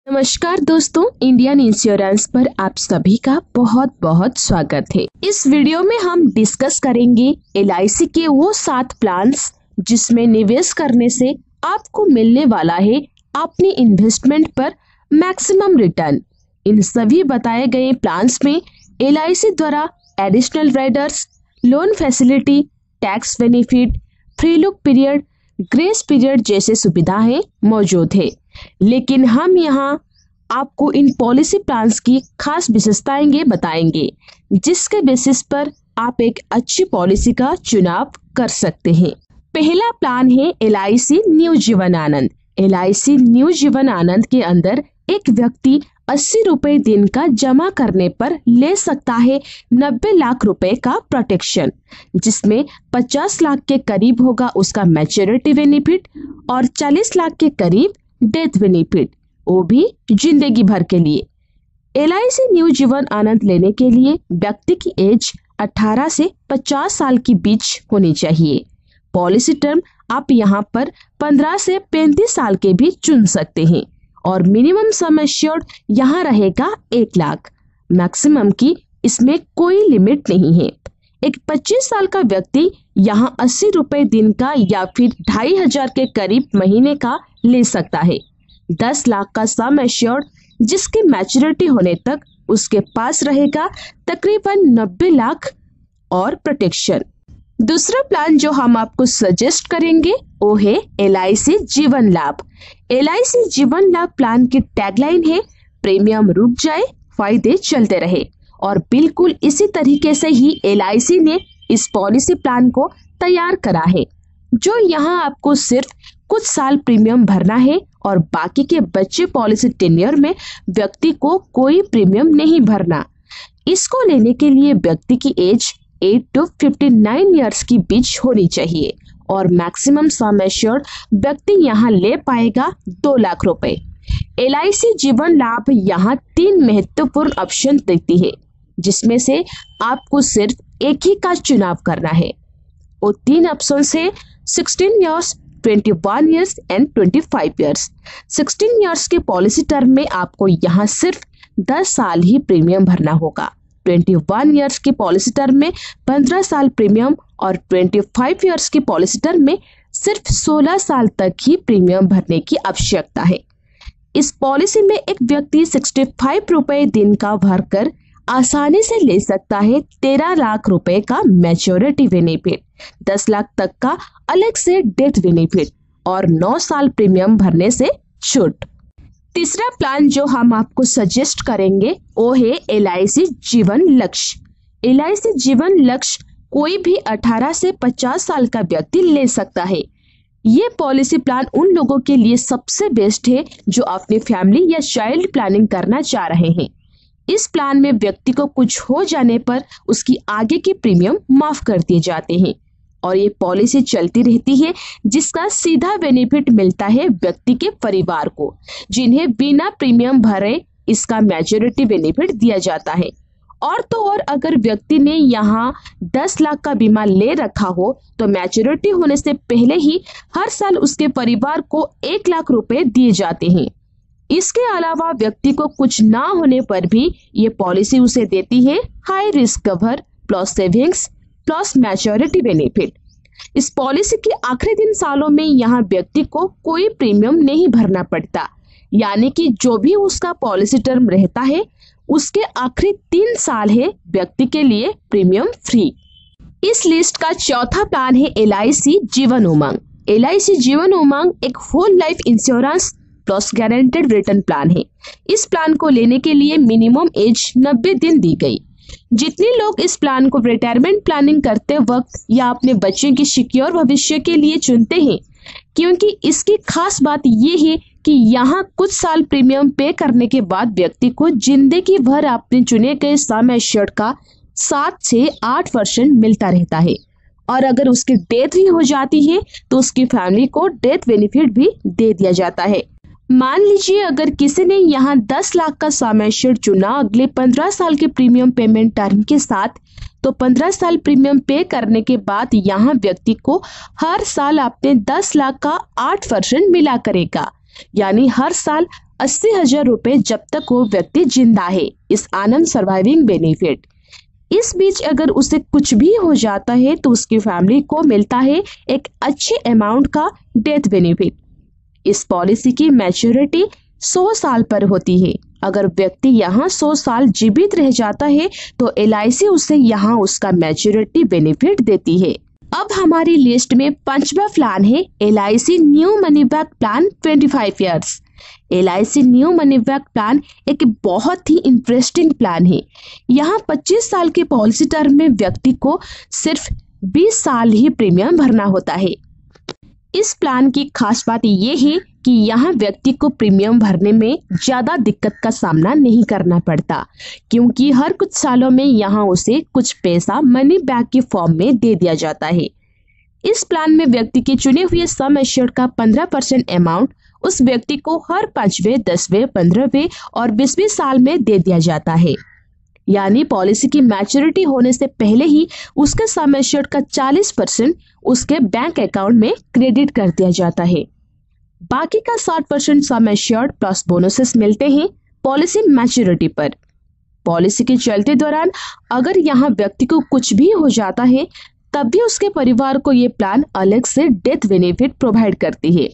नमस्कार दोस्तों, Indian insurance पर आप सभी का बहुत बहुत स्वागत है। इस वीडियो में हम डिस्कस करेंगे LIC के वो 7 प्लान्स जिसमें निवेश करने से आपको मिलने वाला है अपनी इन्वेस्टमेंट पर मैक्सिमम रिटर्न। इन सभी बताए गए प्लान्स में LIC द्वारा additional Riders, loan facility, tax benefit, free look period, grace period जैसे सुविधाएं मौजूद है। लेकिन हम यहाँ आपको इन पॉलिसी प्लान्स की खास विशेषताएं बताएंगे जिसके बेसिस पर आप एक अच्छी पॉलिसी का चुनाव कर सकते हैं। पहला प्लान है LIC new Jeevan Anand. LIC new Jeevan Anand के अंदर एक व्यक्ति 80 रुपए दिन का जमा करने पर ले सकता है 90 लाख रुपए का प्रोटेक्शन, जिसमें 50 लाख के करीब होगा उसका मैच्योरिटी बेनिफिट और 40 लाख के करीब डेथ बेनिफिट, वो भी जिंदगी भर के लिए। LIC न्यू जीवन आनंद लेने के लिए व्यक्ति की एज 18 से 50 साल के बीच होनी चाहिए। पॉलिसी टर्म आप यहाँ पर 15 से 35 साल के भी चुन सकते हैं और मिनिमम सम एश्योर्ड यहाँ रहेगा 1 लाख। मैक्सिमम की इसमें कोई लिमिट नहीं है। एक 25 साल का व्यक्ति यहाँ 80 रुपए दिन का या फिर 2500 के करीब महीने का ले सकता है। 10 लाख का सम एश्योर्ड जिसकी मैच्योरिटी होने तक उसके पास रहेगा तकरीबन 90 लाख और प्रोटेक्शन। दूसरा प्लान जो हम आपको सजेस्ट करेंगे वो है LIC जीवन लाभ। LIC जीवन लाभ प्लान की टैगलाइन है प्रीमियम रुक जाए, फायदे चलते रहे। और बिल्कुल इसी तरीके से ही LIC ने इस पॉलिसी प्लान को तैयार करा है, जो यहाँ आपको सिर्फ कुछ साल प्रीमियम भरना है और बाकी के बच्चे पॉलिसी टेन्योर में व्यक्ति को कोई प्रीमियम नहीं भरना। इसको लेने के लिए व्यक्ति की एज 8 to 59 इयर्स की बीच होनी चाहिए और मैक्सिमम सम एश्योर्ड व्यक्ति यहाँ ले पाएगा 2 लाख रुपए। LIC जीवन लाभ यहाँ 3 महत्वपूर्ण ऑप्शन देती है, जिसमें से आपको सिर्फ एक ही का चुनाव करना है। वो 3 ऑप्शन है 16 years, 21 years and 25 years. 16 years के पॉलिसी टर्म में आपको यहाँ सिर्फ 10 साल ही प्रीमियम भरना होगा। 21 इयर्स की पॉलिसी टर्म में 15 साल प्रीमियम और 25 इयर्स की पॉलिसी टर्म में सिर्फ 16 साल तक ही प्रीमियम भरने की आवश्यकता है। इस पॉलिसी में एक व्यक्ति 65 रुपए दिन का भरकर आसानी से ले सकता है 13 लाख रुपए का मैच्योरिटी बेनिफिट, 10 लाख तक का अलग से डेथ बेनिफिट और 9 साल प्रीमियम भरने से छूट। तीसरा प्लान जो हम आपको सजेस्ट करेंगे वो है LIC जीवन लक्ष्य। LIC जीवन लक्ष्य कोई भी 18 से 50 साल का व्यक्ति ले सकता है। ये पॉलिसी प्लान उन लोगों के लिए सबसे बेस्ट है जो अपनी फैमिली या चाइल्ड प्लानिंग करना चाह रहे हैं। इस प्लान में व्यक्ति को कुछ हो जाने पर उसकी आगे की प्रीमियम माफ कर दिए जाते हैं और ये पॉलिसी चलती रहती है, जिसका सीधा बेनिफिट मिलता है व्यक्ति के परिवार को, जिन्हें बिना प्रीमियम भरे इसका मैच्योरिटी बेनिफिट दिया जाता है। और तो और अगर व्यक्ति ने यहाँ 10 लाख का बीमा ले रखा हो तो मैच्योरिटी होने से पहले ही हर साल उसके परिवार को 1 लाख रुपए दिए जाते हैं। इसके अलावा व्यक्ति को कुछ ना होने पर भी ये पॉलिसी उसे देती है high risk cover plus savings plus maturity benefit. इस पॉलिसी के आखिरी 3 सालों में यहाँ व्यक्ति को कोई प्रीमियम नहीं भरना पड़ता, यानी कि जो भी उसका पॉलिसी टर्म रहता है उसके आखिरी 3 साल है व्यक्ति के लिए प्रीमियम फ्री। इस लिस्ट का चौथा प्लान है LIC जीवन उमंग। LIC जीवन उमंग एक whole life insurance plus guaranteed return plan है। इस प्लान को लेने के लिए मिनिमम एज 90 दिन दी गई। जितने लोग इस प्लान को रिटायरमेंट प्लानिंग करते वक्त या अपने बच्चों के सिक्योर भविष्य के लिए चुनते हैं, क्योंकि इसकी खास बात ये है कि यहाँ कुछ साल प्रीमियम पे करने के बाद व्यक्ति को जिंदगी भर अपने चुने गए सम एश्योर्ड का 7 से 8% मिलता रहता है और अगर उसकी डेथ भी हो जाती है तो उसकी फैमिली को डेथ बेनिफिट भी दे दिया जाता है। मान लीजिए अगर किसी ने यहाँ 10 लाख का सम एश्योर्ड चुना अगले 15 साल के प्रीमियम पेमेंट टर्म के साथ, तो 15 साल प्रीमियम पे करने के बाद यहाँ व्यक्ति को हर साल अपने 10 लाख का 8% मिला करेगा, यानी हर साल 80,000 रुपए जब तक वो व्यक्ति जिंदा है, इस आनंद सर्वाइविंग बेनिफिट। इस बीच अगर उसे कुछ भी हो जाता है तो उसकी फैमिली को मिलता है एक अच्छे अमाउंट का डेथ बेनिफिट। इस पॉलिसी की मैच्योरिटी 100 साल पर होती है। अगर व्यक्ति यहाँ 100 साल जीवित रह जाता है तो LIC उसे यहाँ उसका मैच्योरिटी बेनिफिट देती है। अब हमारी लिस्ट में 5वां प्लान है LIC new money back plan 25 years. LIC new money back plan एक बहुत ही इंटरेस्टिंग प्लान है। यहाँ 25 साल के पॉलिसी टर्म में व्यक्ति को सिर्फ 20 साल ही प्रीमियम भरना होता है। इस प्लान की खास बात ये है कि यहाँ व्यक्ति को प्रीमियम भरने में ज्यादा दिक्कत का सामना नहीं करना पड़ता, क्योंकि हर कुछ सालों में यहाँ उसे कुछ पैसा मनी बैक के फॉर्म में दे दिया जाता है। इस प्लान में व्यक्ति के चुने हुए सम एश्योर्ड का 15% अमाउंट उस व्यक्ति को हर 5वें, 10वें, 15वें और 20वें साल में दे दिया जाता है। यानी पॉलिसी की मैच्योरिटी होने से पहले ही उसके सम एश्योर्ड का 40% उसके बैंक अकाउंट में क्रेडिट कर दिया जाता है। बाकी का 60% सम एश्योर्ड प्लस बोनसेस मिलते हैं पॉलिसी मैच्योरिटी पर। पॉलिसी के चलते दौरान अगर यहाँ व्यक्ति को कुछ भी हो जाता है तब भी उसके परिवार को ये प्लान अलग से डेथ बेनिफिट प्रोवाइड करती है।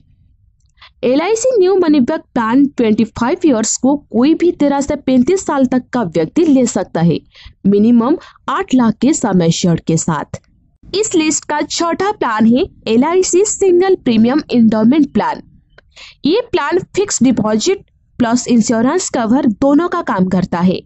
LIC new money back plan 25 years को कोई भी 13 से 35 साल तक का व्यक्ति ले सकता है, मिनिमम 8 लाख के सम एश्योर्ड के साथ। इस लिस्ट का चौथा प्लान है LIC single premium endowment plan. ये plan fix deposit plus insurance cover दोनों का काम करता है।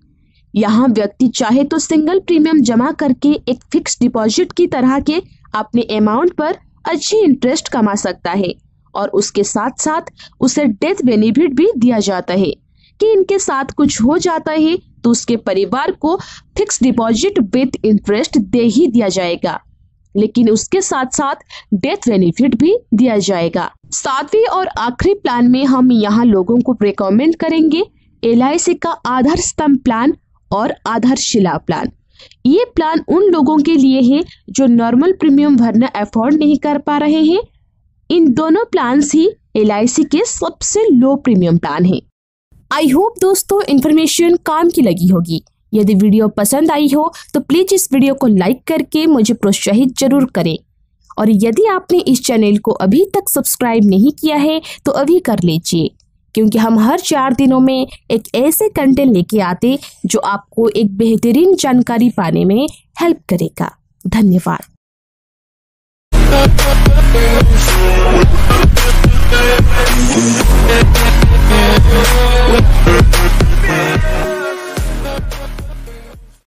यहाँ व्यक्ति चाहे तो सिंगल प्रीमियम जमा करके एक फिक्स डिपॉजिट की तरह के अपने अमाउंट पर अच्छी इंटरेस्ट कमा सकता है और उसके साथ साथ उसे डेथ बेनिफिट भी दिया जाता है कि इनके साथ कुछ हो जाता है तो उसके परिवार को फिक्स डिपॉजिट विद इंटरेस्ट दे ही दिया जाएगा, लेकिन उसके साथ साथ डेथ बेनिफिट भी दिया जाएगा। 7वें और आखिरी प्लान में हम यहाँ लोगों को रिकमेंड करेंगे LIC का आधार स्तंभ प्लान और आधारशिला प्लान। ये प्लान उन लोगों के लिए है जो नॉर्मल प्रीमियम भरना अफोर्ड नहीं कर पा रहे हैं। इन दोनों प्लान्स ही LIC के सबसे लो प्रीमियम प्लान है। आई होप दोस्तों इन्फॉर्मेशन काम की लगी होगी। यदि वीडियो पसंद आई हो तो प्लीज इस वीडियो को लाइक करके मुझे प्रोत्साहित जरूर करें, और यदि आपने इस चैनल को अभी तक सब्सक्राइब नहीं किया है तो अभी कर लीजिए, क्योंकि हम हर 4 दिनों में एक ऐसे कंटेंट लेके आते जो आपको एक बेहतरीन जानकारी पाने में हेल्प करेगा। धन्यवाद। We'll be right back.